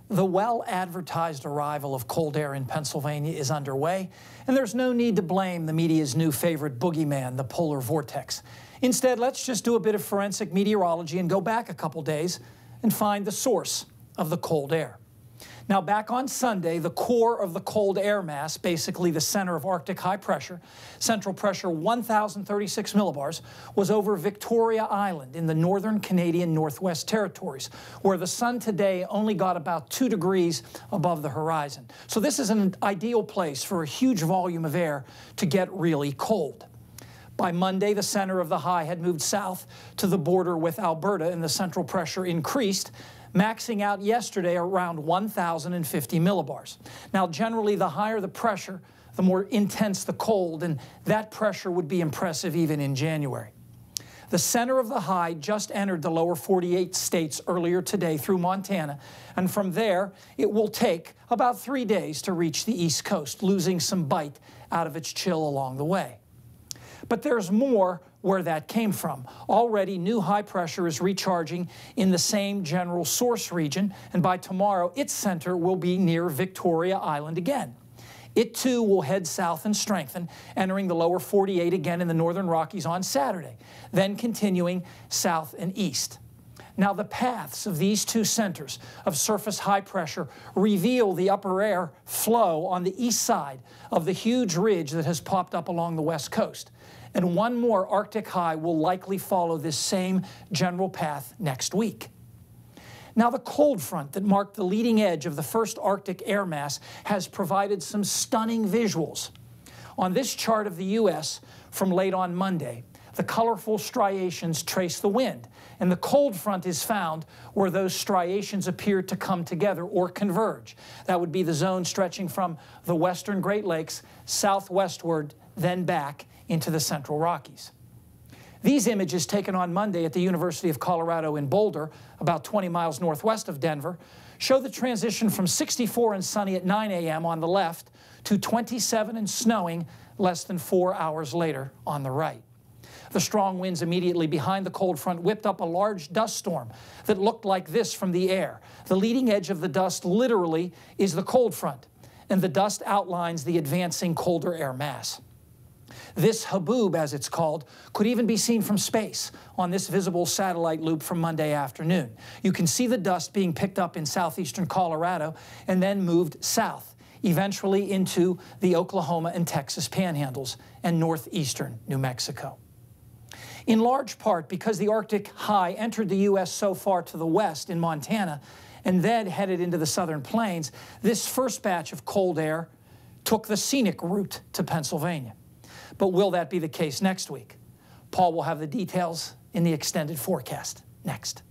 The well-advertised arrival of cold air in Pennsylvania is underway, and there's no need to blame the media's new favorite boogeyman, the polar vortex. Instead, let's just do a bit of forensic meteorology and go back a couple days and find the source of the cold air. Now, back on Sunday, the core of the cold air mass, basically the center of Arctic high pressure, central pressure 1,036 millibars, was over Victoria Island in the northern Canadian Northwest Territories, where the sun today only got about 2 degrees above the horizon. So this is an ideal place for a huge volume of air to get really cold. By Monday, the center of the high had moved south to the border with Alberta, and the central pressure increased, maxing out yesterday around 1,050 millibars. Now, generally, the higher the pressure, the more intense the cold, and that pressure would be impressive even in January. The center of the high just entered the lower 48 states earlier today through Montana, and from there, it will take about 3 days to reach the East Coast, losing some bite out of its chill along the way. But there's more where that came from. Already, new high pressure is recharging in the same general source region, and by tomorrow, its center will be near Victoria Island again. It too will head south and strengthen, entering the lower 48 again in the northern Rockies on Saturday, then continuing south and east. Now, the paths of these two centers of surface high pressure reveal the upper air flow on the east side of the huge ridge that has popped up along the west coast. And one more Arctic high will likely follow this same general path next week. Now, the cold front that marked the leading edge of the first Arctic air mass has provided some stunning visuals. On this chart of the U.S. from late on Monday, the colorful striations trace the wind, and the cold front is found where those striations appear to come together or converge. That would be the zone stretching from the western Great Lakes southwestward, then back into the central Rockies. These images taken on Monday at the University of Colorado in Boulder, about 20 miles northwest of Denver, show the transition from 64 and sunny at 9 a.m. on the left to 27 and snowing less than 4 hours later on the right. The strong winds immediately behind the cold front whipped up a large dust storm that looked like this from the air. The leading edge of the dust literally is the cold front, and the dust outlines the advancing colder air mass. This haboob, as it's called, could even be seen from space on this visible satellite loop from Monday afternoon. You can see the dust being picked up in southeastern Colorado and then moved south, eventually into the Oklahoma and Texas panhandles and northeastern New Mexico. In large part because the Arctic high entered the U.S. so far to the west in Montana and then headed into the southern plains, this first batch of cold air took the scenic route to Pennsylvania. But will that be the case next week? Paul will have the details in the extended forecast next.